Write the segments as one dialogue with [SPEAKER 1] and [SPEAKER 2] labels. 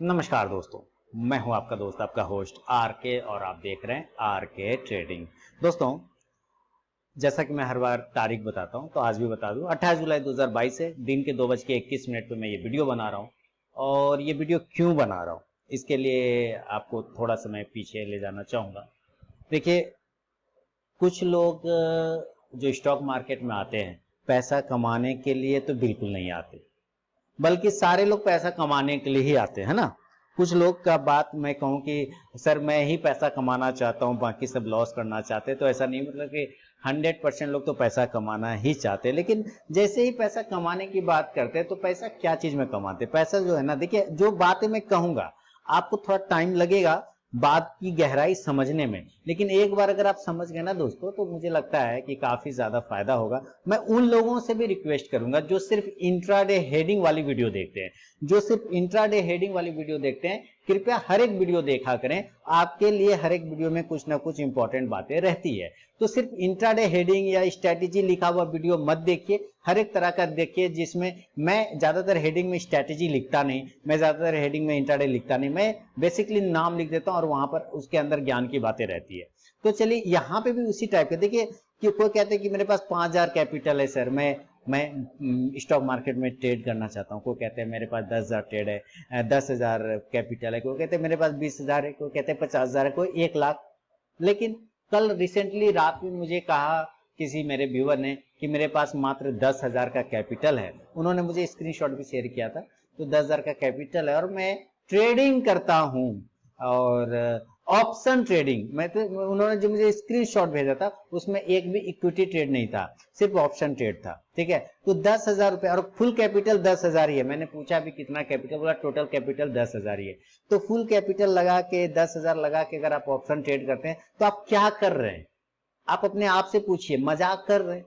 [SPEAKER 1] नमस्कार दोस्तों, मैं हूं आपका दोस्त, आपका होस्ट आर के और आप देख रहे हैं आर के ट्रेडिंग। दोस्तों, जैसा कि मैं हर बार तारीख बताता हूं तो आज भी बता दूं, 28 जुलाई 2022 है, दिन के 2:21 पे मैं ये वीडियो बना रहा हूं। और ये वीडियो क्यों बना रहा हूं, इसके लिए आपको थोड़ा समय पीछे ले जाना चाहूँगा। देखिए, कुछ लोग जो स्टॉक मार्केट में आते हैं पैसा कमाने के लिए तो बिल्कुल नहीं आते, बल्कि सारे लोग पैसा कमाने के लिए ही आते हैं ना। कुछ लोग का बात मैं कहूँ कि सर मैं ही पैसा कमाना चाहता हूँ, बाकी सब लॉस करना चाहते हैं, तो ऐसा नहीं, मतलब कि 100% लोग तो पैसा कमाना ही चाहते हैं। लेकिन जैसे ही पैसा कमाने की बात करते हैं तो पैसा क्या चीज में कमाते हैं, पैसा जो है ना, देखिए जो बातें मैं कहूँगा आपको थोड़ा टाइम लगेगा बात की गहराई समझने में, लेकिन एक बार अगर आप समझ गए ना दोस्तों, तो मुझे लगता है कि काफी ज्यादा फायदा होगा। मैं उन लोगों से भी रिक्वेस्ट करूंगा जो सिर्फ इंट्राडे हेडिंग वाली वीडियो देखते हैं, जो सिर्फ इंट्राडे हेडिंग वाली वीडियो देखते हैं, कृपया हर एक वीडियो देखा करें। आपके लिए हर एक वीडियो में कुछ ना कुछ इंपॉर्टेंट बातें रहती है। तो सिर्फ इंट्राडे हेडिंग या स्ट्रैटेजी लिखा हुआ वीडियो मत देखिए, हर एक तरह का देखिए, जिसमें मैं ज्यादातर हेडिंग में स्ट्रैटेजी लिखता नहीं, मैं ज्यादातर हेडिंग में इंट्राडे लिखता नहीं, मैं बेसिकली नाम लिख देता हूं और वहां पर उसके अंदर ज्ञान की बातें रहती है। तो चलिए यहाँ पे भी उसी टाइप के देखिए कि कोई कहते हैं कि मेरे पास 5,000 कैपिटल है सर, मैं स्टॉक मार्केट में ट्रेड करना चाहता हूँ। कोई कहते हैं मेरे पास 10,000 ट्रेड है, 10,000 कैपिटल है, कोई कहते हैं मेरे पास 20,000 है, कोई कहते हैं 50,000 है, कोई 1,00,000। लेकिन कल रिसेंटली रात में मुझे कहा किसी मेरे व्यूअर ने कि मेरे पास मात्र 10,000 का कैपिटल है। उन्होंने मुझे स्क्रीनशॉट भी शेयर किया था। तो 10,000 का कैपिटल है और मैं ट्रेडिंग करता हूं, और ऑप्शन ट्रेडिंग मैं तो, उन्होंने जो मुझे स्क्रीनशॉट भेजा था उसमें एक भी इक्विटी ट्रेड नहीं था, सिर्फ ऑप्शन ट्रेड था। ठीक है, तो 10,000 रुपए और फुल कैपिटल 10,000 ही है। मैंने पूछा भी कितना कैपिटल, बोला टोटल कैपिटल 10,000 ही है। तो फुल कैपिटल लगा के 10,000 लगा के अगर आप ऑप्शन ट्रेड करते हैं तो आप क्या कर रहे हैं? आप अपने आप से पूछिए, मजाक कर रहे हैं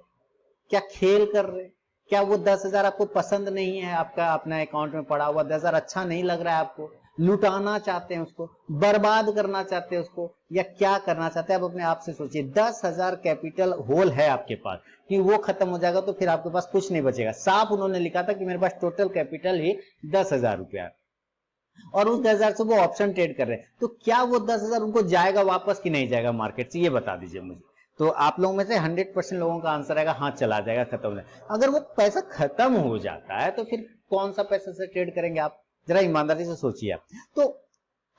[SPEAKER 1] क्या, खेल कर रहे हैं क्या? वो 10,000 आपको पसंद नहीं है, आपका अपना अकाउंट में पड़ा हुआ 10,000 अच्छा नहीं लग रहा है आपको, लुटाना चाहते हैं उसको, बर्बाद करना चाहते हैं उसको, या क्या करना चाहते हैं? आप अपने आप से सोचिए। 10,000 कैपिटल होल है आपके पास, कि वो खत्म हो जाएगा तो फिर आपके पास कुछ नहीं बचेगा। साफ उन्होंने लिखा था कि मेरे पास टोटल कैपिटल ही 10,000 रुपया, और उस 10,000 से वो ऑप्शन ट्रेड कर रहे हैं। तो क्या वो 10,000 उनको जाएगा वापस कि नहीं जाएगा मार्केट से, ये बता दीजिए मुझे। तो आप लोगों में से 100% लोगों का आंसर आएगा हाँ, चला जाएगा, खत्म हो जाएगा। अगर वो पैसा खत्म हो जाता है तो फिर कौन सा पैसा से ट्रेड करेंगे आप? जरा ईमानदारी से सोचिए आप। तो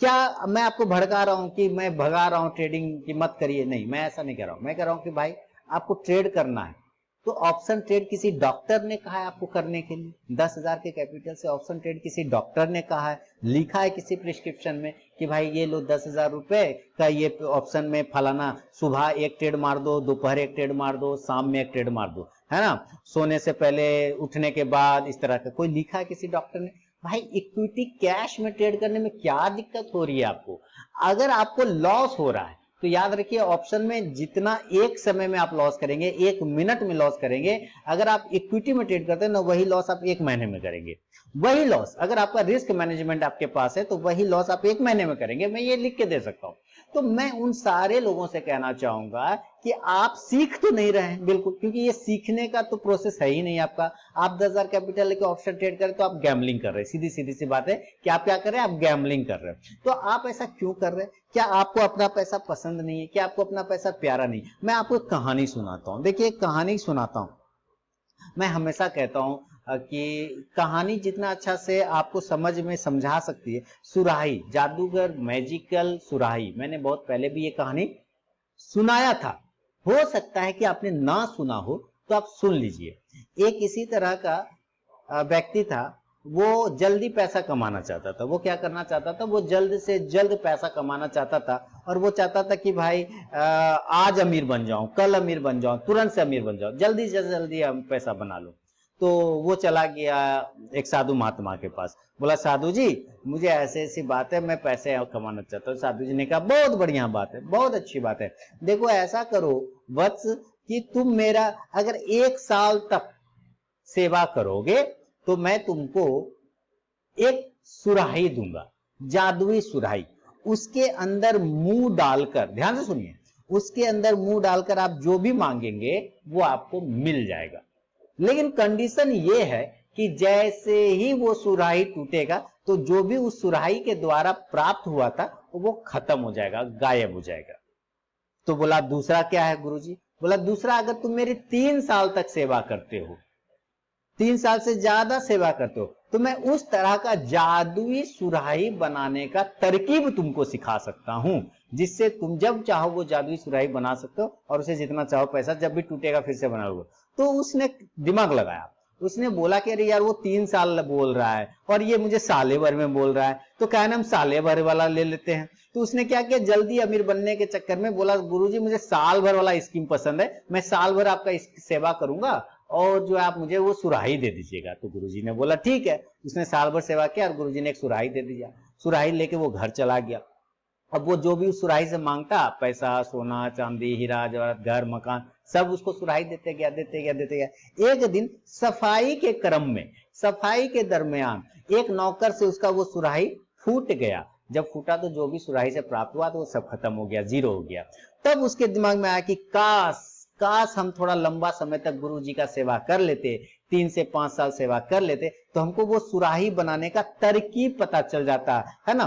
[SPEAKER 1] क्या मैं आपको भड़का रहा हूं कि मैं भगा रहा हूं ट्रेडिंग की मत करिए? नहीं, मैं ऐसा नहीं कह रहा हूं। मैं कह रहा हूं कि भाई आपको ट्रेड करना है तो ऑप्शन ट्रेड किसी डॉक्टर ने कहा है आपको करने के लिए। 10,000 के कैपिटल से ऑप्शन ट्रेड किसी डॉक्टर ने कहा है, लिखा है किसी प्रिस्क्रिप्शन में कि भाई ये लो 10,000 रुपए का ये ऑप्शन में फलाना, सुबह एक ट्रेड मार दो, दोपहर एक ट्रेड मार दो, शाम में एक ट्रेड मार दो, है ना, सोने से पहले, उठने के बाद, इस तरह का कोई लिखा है किसी डॉक्टर ने। भाई इक्विटी कैश में ट्रेड करने में क्या दिक्कत हो रही है आपको? अगर आपको लॉस हो रहा है तो याद रखिए, ऑप्शन में जितना एक समय में आप लॉस करेंगे, एक मिनट में लॉस करेंगे, अगर आप इक्विटी में ट्रेड करते हैं ना, वही लॉस आप एक महीने में करेंगे। वही लॉस, अगर आपका रिस्क मैनेजमेंट आपके पास है तो वही लॉस आप एक महीने में करेंगे। मैं ये लिख के दे सकता हूं। तो मैं उन सारे लोगों से कहना चाहूंगा कि आप सीख तो नहीं रहे हैं बिल्कुल, क्योंकि ये सीखने का तो प्रोसेस है ही नहीं आपका। आप 10,000 कैपिटल लेके ऑप्शन ट्रेड करें तो आप गैम्बलिंग कर रहे हैं। सीधी सीधी सी बात है कि आप क्या कर रहे हैं, आप गैम्बलिंग कर रहे हैं। तो आप ऐसा क्यों कर रहे हैं? क्या आपको अपना पैसा पसंद नहीं है? क्या आपको अपना पैसा प्यारा नहीं? मैं आपको कहानी सुनाता हूं। देखिए, कहानी सुनाता हूं। मैं हमेशा कहता हूं कि कहानी जितना अच्छा से आपको समझ में समझा सकती है, सुराही, जादूगर, मैजिकल सुराही, मैंने बहुत पहले भी ये कहानी सुनाया था। हो सकता है कि आपने ना सुना हो तो आप सुन लीजिए। एक इसी तरह का व्यक्ति था, वो जल्दी पैसा कमाना चाहता था। वो क्या करना चाहता था, वो जल्द से जल्द पैसा कमाना चाहता था, और वो चाहता था कि भाई आज अमीर बन जाऊं, कल अमीर बन जाऊं, तुरंत से अमीर बन जाऊं, जल्दी से जल्दी पैसा बना लूं। तो वो चला गया एक साधु महात्मा के पास, बोला साधु जी मुझे ऐसे ऐसी बात है, मैं पैसे कमाना चाहता हूँ। साधु जी ने कहा बहुत बढ़िया बात है, बहुत अच्छी बात है। देखो ऐसा करो वत्स कि तुम मेरा अगर 1 साल तक सेवा करोगे तो मैं तुमको एक सुराही दूंगा, जादुई सुराही। उसके अंदर मुंह डालकर, ध्यान से सुनिए, उसके अंदर मुंह डालकर आप जो भी मांगेंगे वो आपको मिल जाएगा। लेकिन कंडीशन ये है कि जैसे ही वो सुराही टूटेगा तो जो भी उस सुराही के द्वारा प्राप्त हुआ था वो खत्म हो जाएगा, गायब हो जाएगा। तो बोला दूसरा क्या है गुरुजी? बोला दूसरा, अगर तुम मेरी 3 साल तक सेवा करते हो, 3 साल से ज्यादा सेवा करते हो, तो मैं उस तरह का जादुई सुराही बनाने का तरकीब तुमको सिखा सकता हूं, जिससे तुम जब चाहो वो जादुई सुराही बना सकते हो और उसे जितना चाहो पैसा, जब भी टूटेगा फिर से बना लो। तो उसने दिमाग लगाया, उसने बोला कि अरे यार वो 3 साल बोल रहा है और ये मुझे साले भर में बोल रहा है, तो क्या ना हम साले भर वाला ले लेते हैं। तो उसने क्या किया, जल्दी अमीर बनने के चक्कर में बोला गुरुजी मुझे साल भर वाला स्कीम पसंद है, मैं साल भर आपका सेवा करूंगा और जो आप मुझे वो सुराही दे दीजिएगा। तो गुरुजी ने बोला ठीक है। उसने साल भर सेवा किया और गुरुजी ने एक सुराही दे दिया। सुराही लेके वो घर चला गया। अब वो जो भी उस सुराही से मांगता, पैसा, सोना, चांदी, हीरा जवाहरात, घर, मकान, सब उसको सुराही देते गया, देते गया, देते गया। एक दिन सफाई के क्रम में, सफाई के दरमियान एक नौकर से उसका वो सुराही फूट गया। जब फूटा तो जो भी सुराही से प्राप्त हुआ तो वो सब खत्म हो गया, जीरो हो गया। तब उसके दिमाग में आया कि काश काश हम थोड़ा लंबा समय तक गुरु जी का सेवा कर लेते, 3 से 5 साल सेवा कर लेते, तो हमको वो सुराही बनाने का तरकीब पता चल जाता है ना।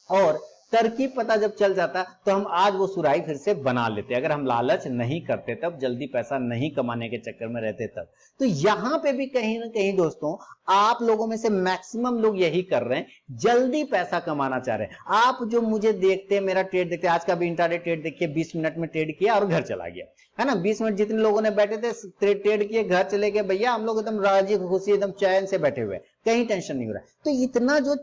[SPEAKER 1] और तरकीब पता जब चल जाता तो हम आज वो सुराही फिर से बना लेते, अगर हम लालच नहीं करते तब, जल्दी पैसा नहीं कमाने के चक्कर में रहते तब। तो यहां पे भी कहीं ना कहीं दोस्तों आप लोगों में से मैक्सिमम लोग यही कर रहे हैं, जल्दी पैसा कमाना चाह रहे हैं। आप जो मुझे देखते हैं, मेरा ट्रेड देखते हैं, आज का भी इंट्राडे ट्रेड देखिए, 20 मिनट में ट्रेड किया और घर चला गया, है ना। 20 मिनट जितने लोगों ने बैठे थे ट्रेड किए, घर चले गए, भैया हम लोग एकदम राजी खुशी एकदम चैन से बैठे हुए, कहीं टेंशन नहीं हो रहा है। तो इतना जो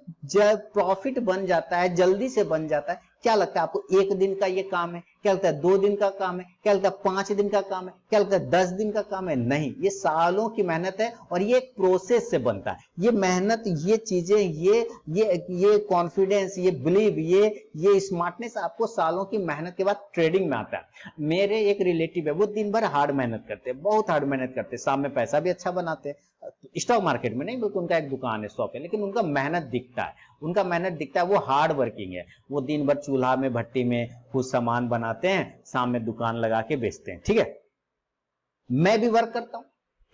[SPEAKER 1] प्रॉफिट बन जाता है, जल्दी से बन जाता है। क्या लगता है आपको 1 दिन का ये काम है? क्या लगता है 2 दिन का काम है? क्या लगता है 5 दिन का काम है? क्या लगता है 10 दिन का काम है? नहीं, ये सालों की मेहनत है और ये एक प्रोसेस से बनता है। ये मेहनत, ये चीजें, ये कॉन्फिडेंस, ये बिलीव, ये स्मार्टनेस आपको सालों की मेहनत के बाद ट्रेडिंग में आता है। मेरे एक रिलेटिव है, वो दिन भर हार्ड मेहनत करते हैं, बहुत हार्ड मेहनत करते हैं, शाम में पैसा भी अच्छा बनाते हैं। स्टॉक मार्केट में नहीं, बल्कि उनका एक दुकान है, शॉप है, लेकिन उनका मेहनत दिखता है, उनका मेहनत दिखता है, वो हार्ड वर्किंग है। वो दिन भर चूल्हा में, भट्टी में कुछ सामान बनाते हैं, शाम में दुकान लगा के बेचते हैं। ठीक है, मैं भी वर्क करता हूं,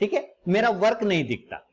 [SPEAKER 1] ठीक है, मेरा वर्क नहीं दिखता,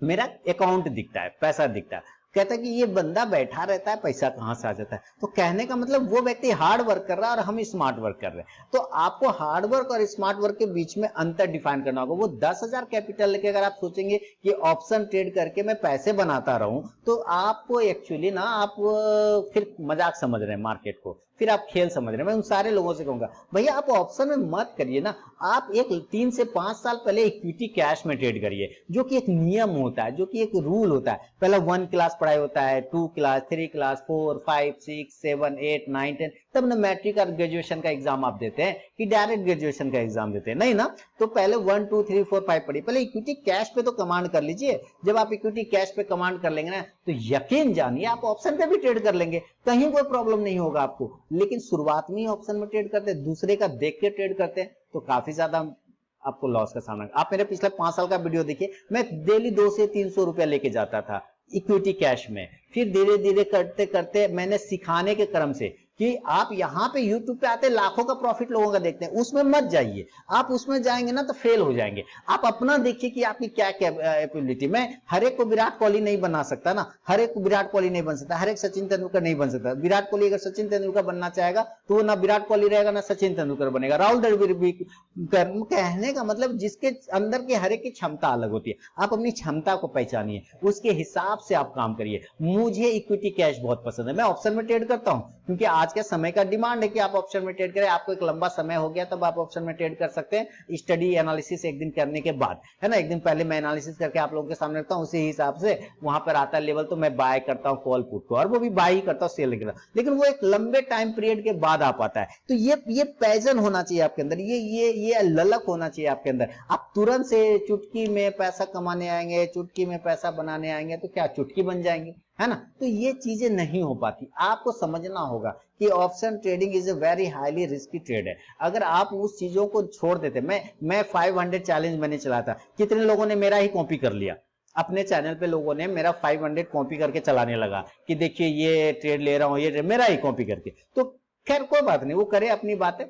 [SPEAKER 1] मेरा अकाउंट दिखता है, पैसा दिखता है। कहता है कि ये बंदा बैठा रहता है, पैसा कहां से आ जाता है? तो कहने का मतलब वो व्यक्ति हार्ड वर्क कर रहा है और हम स्मार्ट वर्क कर रहे हैं। तो आपको हार्ड वर्क और स्मार्ट वर्क के बीच में अंतर डिफाइन करना होगा। वो 10,000 कैपिटल लेके अगर आप सोचेंगे कि ऑप्शन ट्रेड करके मैं पैसे बनाता रहूं, तो आपको एक्चुअली ना, आप फिर मजाक समझ रहे हैं मार्केट को, फिर आप खेल समझ रहे हैं। मैं उन सारे लोगों से कहूंगा भैया आप ऑप्शन में मत करिए ना, आप एक 3 से 5 साल पहले इक्विटी कैश में ट्रेड करिए, जो कि एक नियम होता है, जो कि एक रूल होता है। पहले 1 क्लास पढ़ाई होता है, 2 क्लास, 3 क्लास, 4, 5, 6, 7, 8, 9, 10, तब ना मैट्रिक और ग्रेजुएशन का एग्जाम आप देते हैं कि डायरेक्ट ग्रेजुएशन का एग्जाम देते हैं, नहीं ना। तो पहले 1, 2, 3, 4, 5 पढ़िए, पहले इक्विटी कैश पे तो कमांड कर लीजिए। जब आप इक्विटी कैश पे कमांड कर लेंगे ना, तो यकीन जानिए आप ऑप्शन पे भी ट्रेड कर लेंगे, कहीं कोई प्रॉब्लम नहीं होगा आपको। लेकिन शुरुआत में ही ऑप्शन में ट्रेड करते हैं, दूसरे का देख के ट्रेड करते हैं, तो काफी ज्यादा आपको लॉस का सामना। आप मेरे पिछले 5 साल का वीडियो देखिए, मैं डेली 200 से 300 रुपया लेके जाता था इक्विटी कैश में। फिर धीरे धीरे करते करते मैंने सिखाने के क्रम से कि आप यहाँ पे YouTube पे आते लाखों का प्रॉफिट लोगों का देखते हैं, उसमें मत जाइए। आप उसमें जाएंगे ना तो फेल हो जाएंगे। आप अपना देखिए कि आपकी क्या कैपेबिलिटी। मैं हर एक को विराट कोहली नहीं बना सकता ना, हर एक को विराट कोहली नहीं बन सकता, हर एक सचिन तेंदुलकर नहीं बन सकता। विराट कोहली अगर सचिन तेंदुलकर बनना चाहेगा तो वो ना विराट कोहली रहेगा ना सचिन तेंदुलकर बनेगा, राहुल द्रविड़ भी। कहने का मतलब जिसके अंदर की हर एक की क्षमता अलग होती है, आप अपनी क्षमता को पहचानिए, उसके हिसाब से आप काम करिए। मुझे इक्विटी कैश बहुत पसंद है, मैं ऑप्शन में ट्रेड करता हूं क्योंकि आज के समय का डिमांड है कि आप ऑप्शन में ट्रेड करें। आपको एक लंबा समय हो गया तब आप ऑप्शन में ट्रेड कर सकते हैं, स्टडी एनालिसिस एक दिन करने के बाद, है ना। एक दिन पहले मैं एनालिसिस करके आप लोगों के सामने रखता हूं, उसी हिसाब से वहां पर आता है लेवल, तो मैं बाय करता हूं कॉल पुट को, और वो भी बाय ही करता हूं, सेल नहीं करता। लेकिन वो एक लंबे टाइम पीरियड के बाद आ पाता है। तो ये पैशन होना चाहिए आपके अंदर, ये ललक होना चाहिए आपके अंदर। आप तुरंत से चुटकी में पैसा कमाने आएंगे, चुटकी में पैसा बनाने आएंगे, तो क्या चुटकी बन जाएंगे, है ना। तो ये चीजें नहीं हो पाती। आपको समझना होगा कि option trading is a very highly risky trade है। अगर आप उस चीजों को छोड़ देते, मैं 500 चैलेंज मैंने चला था, कितने लोगों ने मेरा ही कॉपी कर लिया अपने चैनल पे, लोगों ने मेरा 500 कॉपी करके चलाने लगा कि देखिए ये ट्रेड ले रहा हूं, ये मेरा ही कॉपी करके। तो खैर कोई बात नहीं, वो करे अपनी बातें।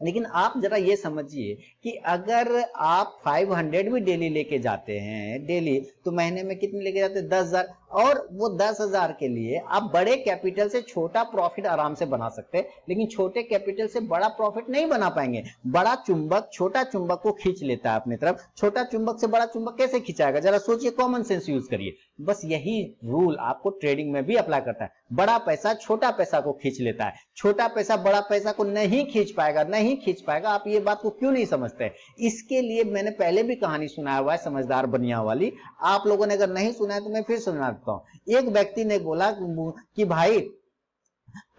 [SPEAKER 1] लेकिन आप जरा ये समझिए कि अगर आप 500 भी डेली लेके जाते हैं डेली, तो महीने में कितने लेके जाते हैं? 10,000। और वो 10,000 के लिए आप बड़े कैपिटल से छोटा प्रॉफिट आराम से बना सकते हैं, लेकिन छोटे कैपिटल से बड़ा प्रॉफिट नहीं बना पाएंगे। बड़ा चुंबक छोटा चुंबक को खींच लेता है अपनी तरफ, छोटा चुंबक से बड़ा चुंबक कैसे खिंचाएगा, जरा सोचिए, कॉमन सेंस यूज करिए। बस यही रूल आपको ट्रेडिंग में भी अप्लाई करता है। बड़ा पैसा छोटा पैसा को खींच लेता है, छोटा पैसा बड़ा पैसा को नहीं खींच पाएगा, नहीं खींच पाएगा। आप ये बात को क्यों नहीं समझते? इसके लिए मैंने पहले भी कहानी सुनाया हुआ है, समझदार बनिया वाली। आप लोगों ने अगर नहीं सुना है तो मैं फिर सुना देता हूं। एक व्यक्ति ने बोला कि भाई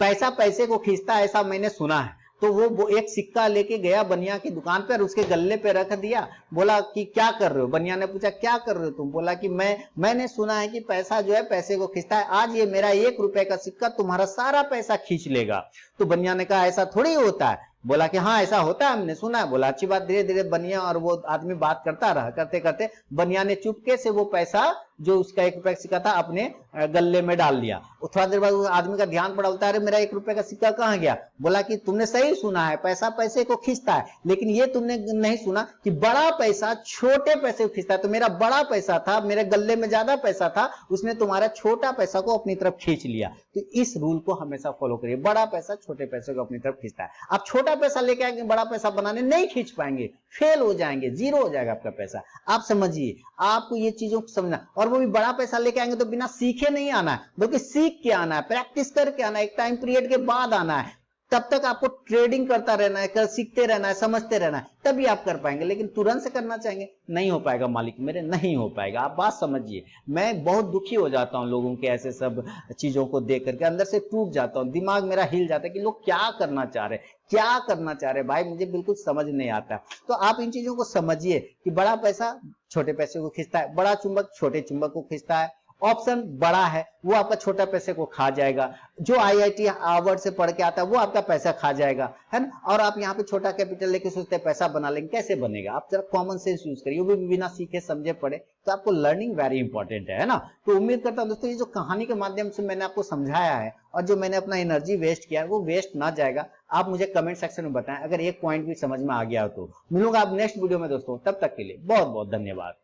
[SPEAKER 1] पैसा पैसे को खींचता है, ऐसा मैंने सुना है। तो वो एक सिक्का लेके गया बनिया की दुकान पर, उसके गल्ले पे रख दिया। बोला कि क्या कर रहे हो? बनिया ने पूछा क्या कर रहे हो तुम? बोला कि मैंने सुना है कि पैसा जो है पैसे को खींचता है, आज ये मेरा 1 रुपए का सिक्का तुम्हारा सारा पैसा खींच लेगा। तो बनिया ने कहा ऐसा थोड़ी होता है। बोला कि हाँ ऐसा होता है, हमने सुना है। बोला अच्छी बात। धीरे धीरे बनिया और वो आदमी बात करता रहा, करते करते बनिया ने चुपके से वो पैसा जो उसका 1 रुपए का सिक्का था अपने गले में डाल लिया। थोड़ा देर बाद आदमी का ध्यान पड़ा, बोलता है अरे मेरा 1 रुपए का सिक्का कहाँ गया? बोला कि तुमने सही सुना है, पैसा पैसे को खींचता है, लेकिन ये तुमने नहीं सुना कि बड़ा पैसा छोटे पैसे को खींचता है। तो मेरा बड़ा पैसा था, मेरे गले में ज्यादा पैसा था, उसने तुम्हारा छोटा पैसा को अपनी तरफ खींच लिया। तो इस रूल को हमेशा फॉलो करिए। बड़ा पैसा छोटे पैसे को अपनी तरफ खींचता है। आप छोटा पैसा लेके आएंगे, बड़ा पैसा बनाने नहीं खींच पाएंगे, फेल हो जाएंगे, जीरो हो जाएगा आपका पैसा। आप समझिए, आपको ये चीजों को समझना। और वो भी बड़ा पैसा लेके आएंगे तो बिना सीखे नहीं आना है, बल्कि सीख के आना है, प्रैक्टिस करके आना है, एक टाइम पीरियड के बाद आना है। तब तक आपको ट्रेडिंग करता रहना है, सीखते रहना है, समझते रहना है, तभी आप कर पाएंगे। लेकिन तुरंत से करना चाहेंगे, नहीं हो पाएगा मालिक मेरे, नहीं हो पाएगा। आप बात समझिए। मैं बहुत दुखी हो जाता हूं लोगों के ऐसे सब चीजों को देख करके, अंदर से टूट जाता हूं, दिमाग मेरा हिल जाता है कि लोग क्या करना चाह रहे, क्या करना चाह रहे। भाई मुझे बिल्कुल समझ नहीं आता। तो आप इन चीजों को समझिए कि बड़ा पैसा छोटे पैसे को खींचता है, बड़ा चुंबक छोटे चुंबक को खींचता है। ऑप्शन बड़ा है, वो आपका छोटा पैसे को खा जाएगा। जो आईआईटी हार्वर्ड से पढ़ के आता है वो आपका पैसा खा जाएगा, है ना। और आप यहाँ पे छोटा कैपिटल लेके सोचते हैं पैसा बना लेंगे, कैसे बनेगा? आप जरा कॉमन सेंस यूज करिए, वो भी बिना सीखे समझे पढ़े। तो आपको लर्निंग वेरी इंपॉर्टेंट है ना। तो उम्मीद करता हूँ दोस्तों, ये जो कहानी के माध्यम से मैंने आपको समझाया है और जो मैंने अपना एनर्जी वेस्ट किया है वो वेस्ट ना जाएगा। आप मुझे कमेंट सेक्शन में बताएं अगर एक पॉइंट भी समझ में आ गया हो तो। मिलूंगा आप नेक्स्ट वीडियो में दोस्तों, तब तक के लिए बहुत बहुत धन्यवाद।